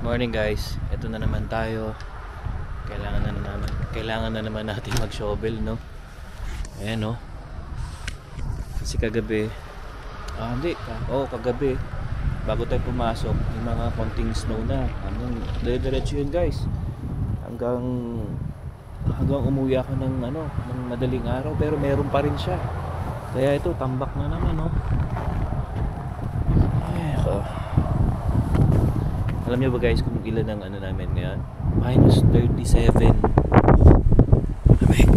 Morning guys, ito na naman tayo. Kailangan na naman natin mag-shovel, no? Ayan, no? Kasi kagabi, kagabi bago tayo pumasok, yung mga konting snow na. Diretso yun guys. Hanggang umuwi ako ng madaling araw, pero meron pa rin siya. Kaya ito, tambak na naman, no? Alam niyo ba guys kung ilan ang namin ngayon? -37. Lamig.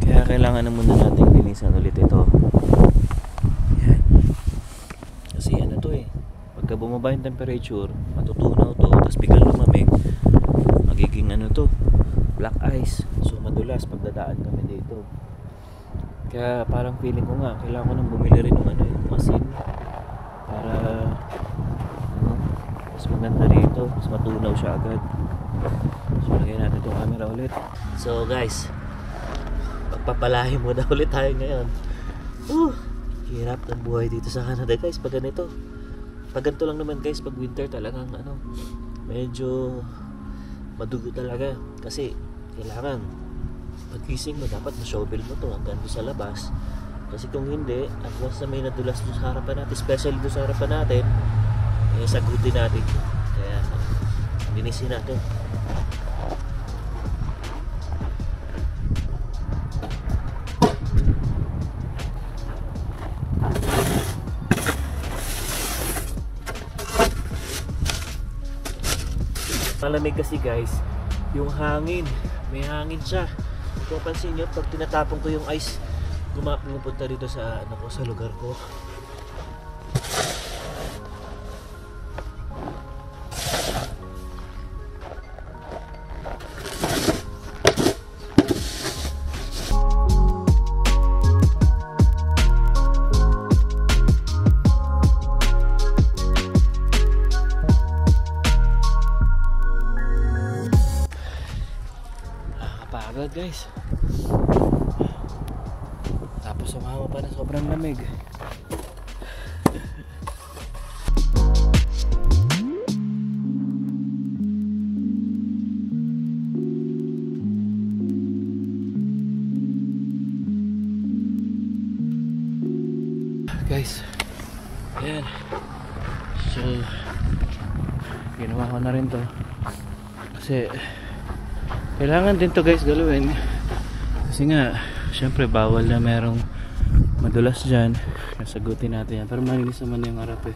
Kaya kailangan na muna natin linisan ulit ito. Yan. Kasi pagka bumaba yung temperature, matutunaw to, tapos biglang lumamig, magiging black ice. So madulas pagdadaan kami dito. Kaya parang feeling ko nga, kailangan ko nang bumili rin ng masin para mas maganda rito, mas matunaw siya agad. So lagyan natin itong camera ulit. So guys, pagpapalahin muna ulit tayo ngayon. Hirap ng buhay dito sa Canada guys pag ganito. Pag ganito lang naman guys, pag winter talagang medyo madugo talaga. Kasi kailangan pagkising mo dapat ma-shovel mo to hanggang doon sa labas. Kasi kung hindi, at once na may nadulas doon sa harapan natin, especially doon sa harapan natin, sagutin natin. Kaya linisin natin. Malamig kasi guys yung hangin, may hangin siya. Kung pansin nyo, pag tinatapon ko yung ice, pupunta dito sa sa lugar ko. Pagod guys, tapos sumama pa na sobrang lamig. Guys, ayan, so ginawa ko na rin to kasi kailangan din to guys galawin. Kasi nga syempre bawal na merong madulas dyan. Nasagutin natin yan. Pero malinis naman yung harap eh.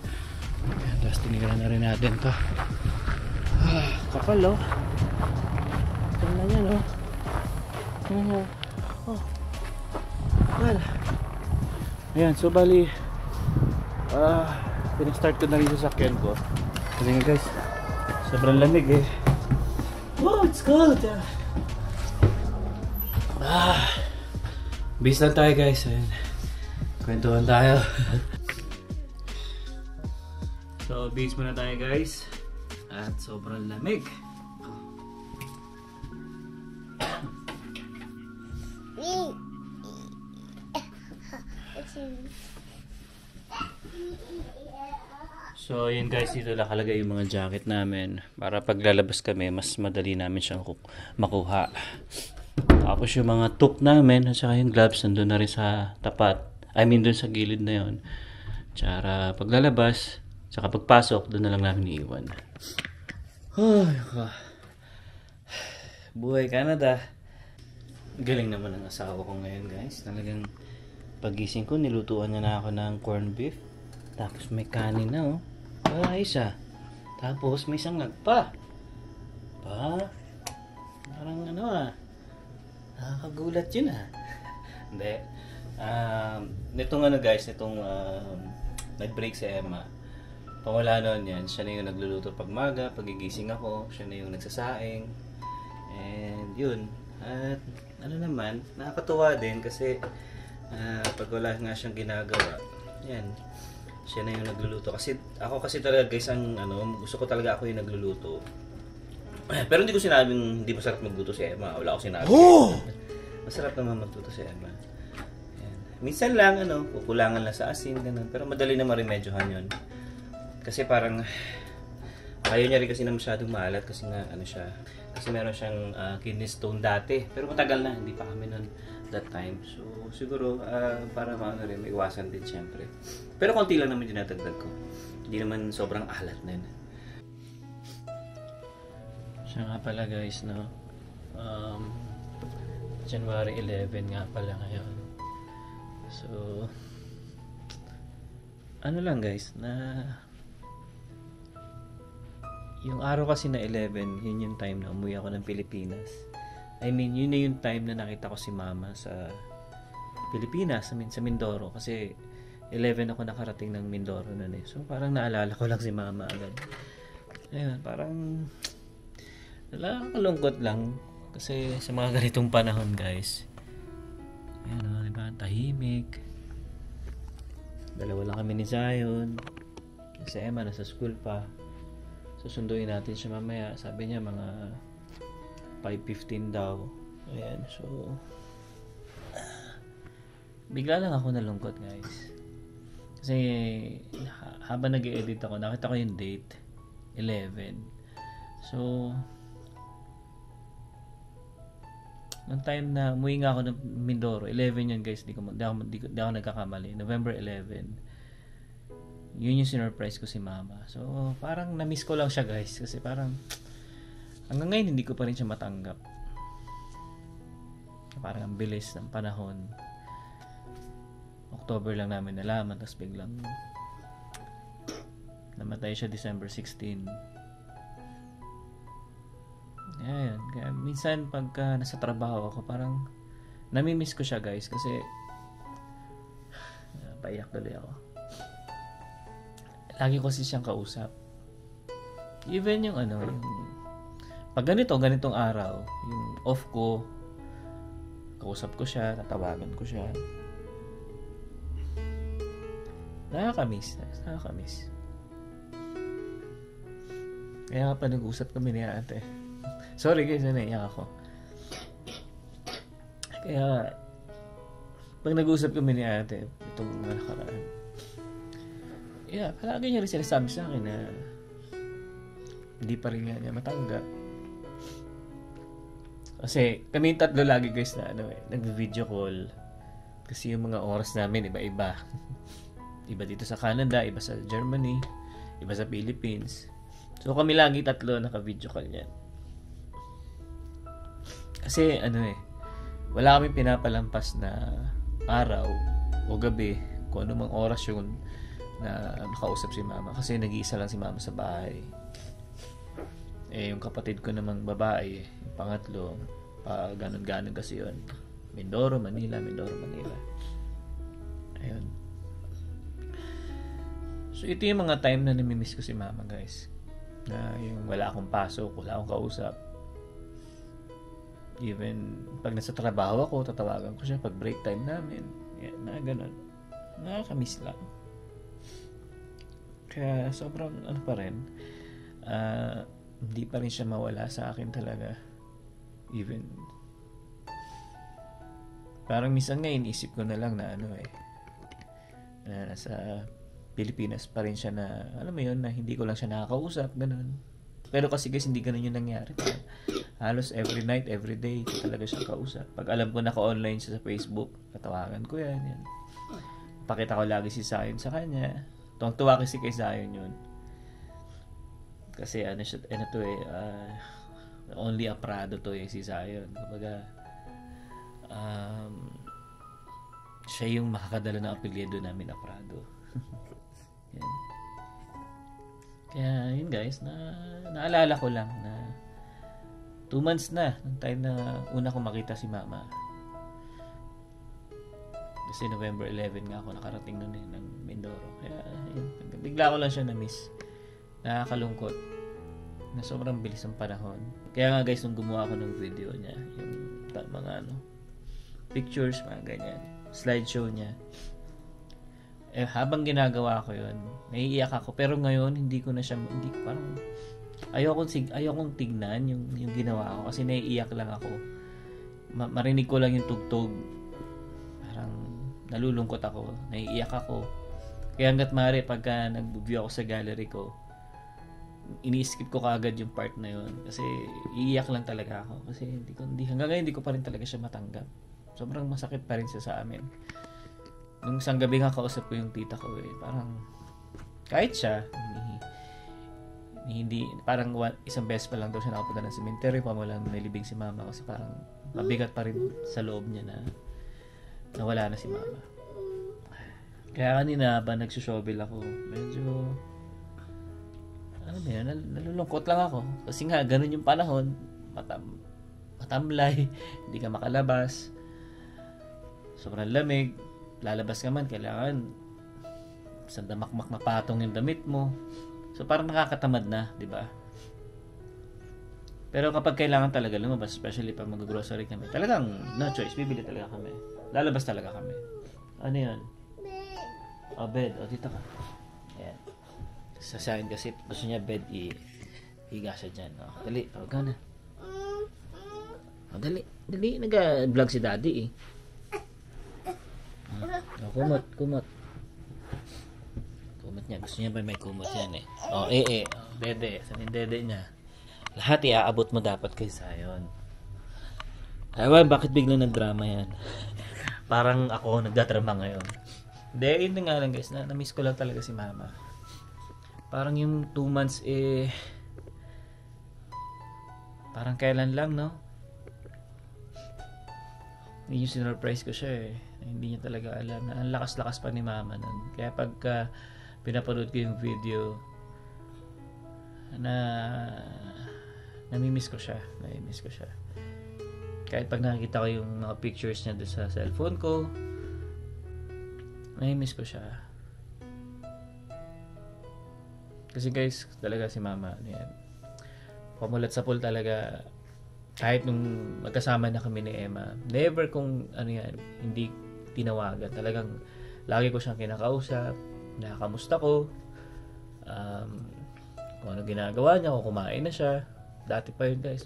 Tapos tinigilan na rin natin to. Kapal tingnan yan kapal. Ayan, so bali pinastart ko na rin sa sakyan ko. Kasi nga guys, sobrang lamig eh. Oh, it's cold. Bis lang tayo guys. Ayan. Kwentuhan tayo. So, bis muna tayo guys. At sobrang lamig. So yun guys, dito nakalagay yung mga jacket namin para paglalabas kami mas madali namin siyang makuha. Tapos yung mga toque namin at saka yung gloves nandun na rin sa tapat, dun sa gilid na yun. Tsara paglalabas tsaka pagpasok dun na lang namin iiwan. Buhay Canada. Galing naman ang asawa ko ngayon guys. Talagang pagising ko nilutuan niya na ako ng corned beef. Tapos may kanin na isa. Tapos may sangag pa. Parang nakakagulat yun Hindi. Nitong guys, nag-break si Emma. Pawala noon yan. Siya na yung nagluluto pag maga, pagigising ako. Siya na yung nagsasaing. And yun. At naman, nakakatuwa din kasi pag wala nga siyang ginagawa, yan. Siya na yung nagluluto. Kasi ako talaga guys, gusto ko talaga ako yung nagluluto. Pero hindi ko sinabing hindi masarap magluto si Emma. Wala ako sinabi. Masarap naman magluto si Emma. Yan. Minsan lang, kukulangan lang sa asin, ganun. Pero madali na ma-remedyohan yun. Kasi parang Ayaw niya rin kasi na masyadong maalat kasi nga ano siya. Kasi meron siyang kidney stone dati. Pero matagal na, hindi pa kami nun that time. So siguro para maano rin, maiwasan din syempre. Pero konti lang naman dinadagdag ko. Hindi naman sobrang alat na yun. Siya nga pala guys, no? January 11 nga pala ngayon. So ano lang guys, na yung araw kasi na 11, yun yung time na umuwi ako ng Pilipinas. I mean, yun na yung time na nakita ko si Mama sa Pilipinas, sa Mindoro. Kasi 11 ako nakarating ng Mindoro nun eh. So parang naalala ko lang si Mama agad. Ayun, parang nakakalungkot lang. Kasi sa mga ganitong panahon guys, ayun o, diba, tahimik. Dalawa lang kami ni Zion. Si Emma nasa school pa. Susunduin natin siya mamaya. Sabi niya mga 5:15 daw. Ayan, so bigla lang ako nalungkot guys. Kasi habang nag-edit ako, nakita ko yung date 11. So noong time na umuwi nga ako ng Mindoro, 11 yun guys, di ako nagkakamali. November 11. Yun yung sinurprise ko si Mama. So parang na-miss ko lang siya guys. Kasi parang hanggang ngayon hindi ko pa rin siya matanggap. Parang ang bilis ng panahon. October lang namin nalaman, tapos biglang namatay siya December 16. Ayan. Kaya minsan pagka nasa trabaho ako, parang nami-miss ko siya guys. Kasi paiyak tuloy ako. Lagi ko kasi siyang kausap. Even yung yung pag ganitong araw, yung off ko, kausap ko siya, tatawagan ko siya. Nakakamiss. Kaya pa nag-usap kami ni ate. Sorry guys, naiyak ako. Kaya pag nag-usap kami ni ate, itong mga nakaraan, palagi niya rin sinasabi sa akin na hindi pa rin niya matanggap. Kasi kami tatlo lagi guys na nag-video call. Kasi yung mga oras namin iba-iba. Iba dito sa Canada, iba sa Germany, iba sa Philippines. So kami lagi tatlo naka-video call niyan. Kasi wala kami pinapalampas na araw o gabi kung ano mang oras yun na makausap si Mama. Kasi nag-iisa lang si Mama sa bahay. Yung kapatid ko namang babae, yung pangatlo, ganon-ganon kasi yun. Mindoro, Manila. Ayun. So ito yung mga time na namimiss ko si Mama guys. Na yung wala akong pasok, wala akong kausap. Even pag nasa trabaho ako, tatawagan ko siya pag break time namin. Na ganon. Nakakamiss lang. Kaya sobrang pa rin, hindi pa rin siya mawala sa akin talaga. Even parang minsan nga iniisip ko na lang na na nasa Pilipinas pa rin siya, na alam mo yun, na hindi ko lang siya nakakausap, ganun. Pero kasi guys, hindi ganun yung nangyari. Halos every night, every day ko talaga siya kausap. Pag alam ko naka-online siya sa Facebook, tatawagan ko yan. Pakita ko lagi si Zion sa kanya. Tuwang-tuwa kasi kay Zion yun. Kasi only a Prado to si Zion. Kumbaga, siya yung makakadala ng apelyido namin na Prado. Yan. Kaya yun guys, naalala ko lang na 2 months na nung time na una ko makita si Mama. Kasi November 11 nga ako nakarating nun ng Mindoro. Kaya yun, bigla ko lang siya na-miss. Nakakalungkot na sobrang bilis ang panahon. Kaya nga guys, nung gumawa ako ng video niya, yung mga pictures, mga ganyan, slideshow niya, habang ginagawa ko yun, naiiyak ako. Pero ngayon, parang ayokong tignan yung ginawa ko kasi naiiyak lang ako. Marinig ko lang yung tugtog, parang nalulungkot ako, naiiyak ako. Kaya hanggat maaari pagka nag-view ako sa gallery ko, ini-skip ko kaagad yung part na yun kasi iiyak lang talaga ako kasi hanggang ngayon hindi ko pa rin talaga siya matanggap. Sobrang masakit pa rin siya sa amin. Nung isang gabi nga kausap ko yung tita ko parang kahit siya hindi parang isang beses pa lang daw siya nakapunta ng cemetery pa mo lang nilibing si mama kasi parang mabigat pa rin sa loob niya na nawala na si mama. Kaya kanina ba nagsushowbill ako, medyo nalulungkot lang ako kasi nga ganun yung panahon, matamlay, hindi ka makalabas, sobrang lamig, lalabas ka man kailangan sandamakmak na patong yung damit mo. So parang nakakatamad na, di ba? Pero kapag kailangan talaga lumabas, especially pag mag-grocery kami, talagang no choice, bibili talaga kami. Lalabas talaga kami. Ano 'yan? Bed. Dito ka. Ayan. Sa akin kasi gusto niya bed higa siya dyan. Dali, gana. Dali, nag-vlog si daddy kumot. Kumot niya. Gusto niya ba may kumot yan dede. Saan yung dede niya? Lahat iaabot mo dapat kay Sayon. Ewan, bakit biglang nagdrama yan? Parang ako nagdadrama ngayon. Hindi, yun nga lang guys, na-miss ko lang talaga si mama. Parang yung 2 months parang kailan lang, no? Yung sinurprise ko siya hindi niya talaga alam na ang lakas-lakas pa ni mama nun. Kaya pagka pinapanood ko yung video namimiss ko siya. Kahit pag nakikita ko yung mga pictures niya doon sa cellphone ko, namimiss ko siya. Kasi guys, talaga si mama, pamulat sa pool talaga. Kahit nung magkasama na kami ni Emma, never kung hindi tinawagan. Talagang lagi ko siyang kinakausap, nakakamusta ko, kung ano ginagawa niya, kung kumain na siya. Dati pa yun guys,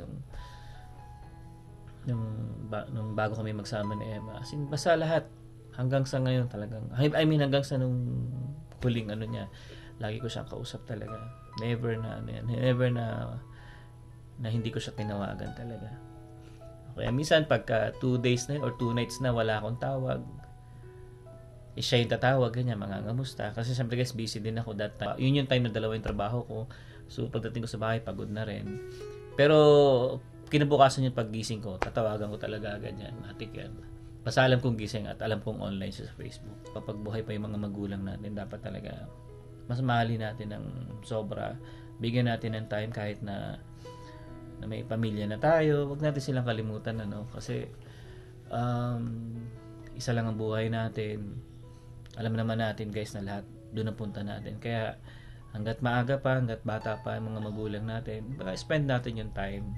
nung bago kami magsama ni Emma, as in, basta lahat hanggang sa ngayon talagang, hanggang sa nung huling niya, lagi ko siyang kausap talaga. Never na hindi ko siya tinawagan talaga. Kaya minsan pagka 2 days na or 2 nights na wala akong tawag, siya yung tatawag, ganyan, mangangamusta. Kasi siyempre guys, busy din ako that time. Yun yung time na dalawa yung trabaho ko. So pagdating ko sa bahay, pagod na rin. Pero kinabukasan yung paggising ko, tatawagan ko talaga agad yan. Matik yan. Basta alam kong gising at alam kong online siya sa Facebook. Kapag buhay pa yung mga magulang natin, dapat talaga mas mahalin natin ng sobra. Bigyan natin ng time kahit na may pamilya na tayo. Huwag natin silang kalimutan, kasi isa lang ang buhay natin. Alam naman natin guys na lahat doon ang punta natin. Kaya hanggat maaga pa, hanggat bata pa ang mga magulang natin, baka spend natin yung time.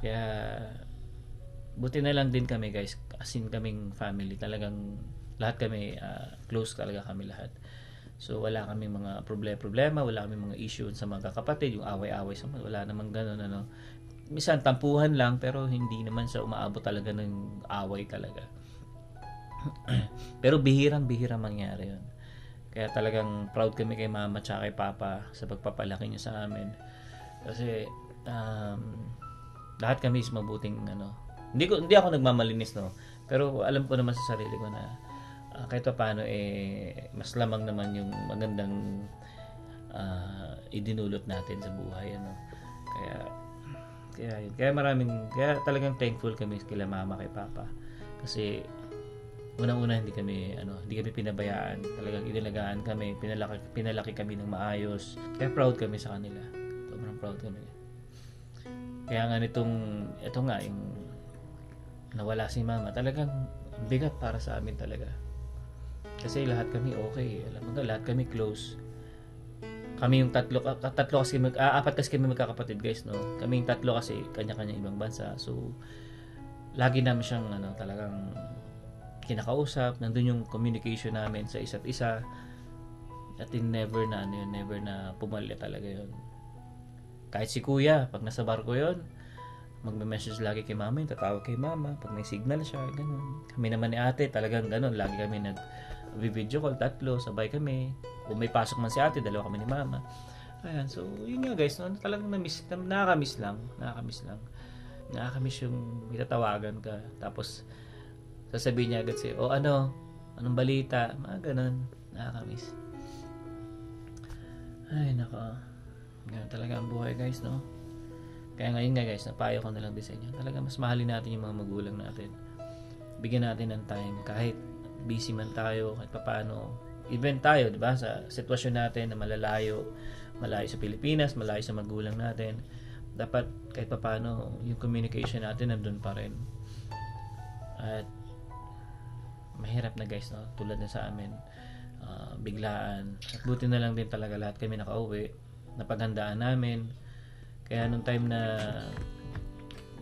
Kaya buti na lang din kami guys, as in kaming family, talagang lahat kami close talaga kami lahat. So wala kaming mga problema, wala kaming mga issue sa mga kapatid, yung away-away sa wala namang ganoon Minsan tampuhan lang, pero hindi naman siya umaabot talaga ng away talaga. Pero bihirang-bihirang mangyari 'yon. Kaya talagang proud kami kay mama at kay papa sa pagpapalaki niyo sa amin. Kasi lahat kami is mabuting Hindi ako nagmamalinis pero alam ko naman sa sarili ko na kahit paano mas lamang naman yung magandang idinulot natin sa buhay kaya talagang thankful kami kila mama kay papa kasi unang-una hindi kami pinabayaan, talagang inalagaan kami, pinalaki kami ng maayos. Kaya proud kami sa kanila, sobrang proud kami. Kaya nga ito nga yung nawala si mama, talagang bigat para sa amin talaga. Kasi lahat kami okay, alam mo lahat kami close. Kami yung apat kasi kami magkakapatid guys, Kami yung tatlo kasi kanya-kanya ibang bansa. So lagi namin siyang talagang kinakausap, nandun yung communication namin sa isa't isa. At never na pumalya talaga yun. Kahit si kuya, pag nasa barko yun, magme-message lagi kay mama, tatawag kay mama, pag may signal siya, ganun. Kami naman ni ate, talagang ganun, lagi kami nag-video call, tatlo, sabay kami. Kung may pasok man si ate, dalawa kami ni mama. Ayan, so yun nga guys, no, talagang nakakamiss lang. Nakakamiss yung itatawagan ka, tapos sasabihin niya agad sa'yo, anong balita, mga ganun, nakakamiss. Ay, nako. Ganun talaga ang buhay guys, no? Kaya ngayon nga guys, napayo ko na lang din sa inyo. Talaga mas mahalin natin yung mga magulang natin. Bigyan natin ng time, kahit busy man tayo, kahit papaano. Even tayo, di ba, sa sitwasyon natin na malayo sa Pilipinas, malayo sa magulang natin, dapat kahit papaano yung communication natin nandun pa rin. At mahirap na guys, no? Tulad na sa amin, biglaan. At buti na lang din talaga lahat kami nakauwi, napaghandaan namin. Kaya nung time na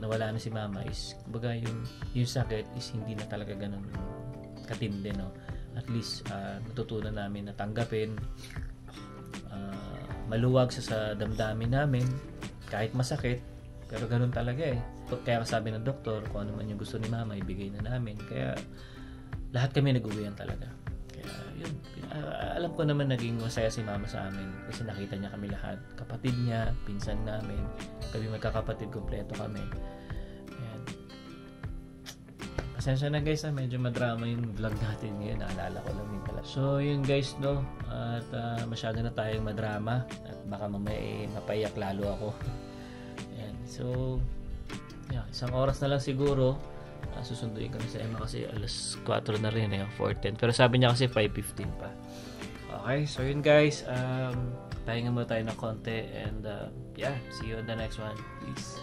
nawala na si mama is, kumbaga yung sakit is hindi na talaga ganun katindi, no? At least natutunan namin na tanggapin, maluwag sa damdamin namin kahit masakit, pero ganun talaga eh. Kaya sabi ng doktor, kung ano man yung gusto ni mama ibigay na namin. Kaya lahat kami nag-uwian talaga. Kaya yun, alam ko naman naging masaya si mama sa amin kasi nakita niya kami lahat, kapatid niya, pinsan namin, kami magkakapatid, kompleto kami. Ayan. Pasensya na guys, medyo madrama yung vlog natin ngayon, naalala ko lang din pala. So yun guys, no, at masyado na tayong madrama at baka mamaya mapaiyak lalo ako. Ayan. So yeah, isang oras na lang siguro susunduin kami sa Emma kasi alas 4 na rin, 4:10, pero sabi niya kasi 5:15 pa. Okay, so yun guys, pahinga muna tayo ng konti and yeah, see you on the next one. Peace.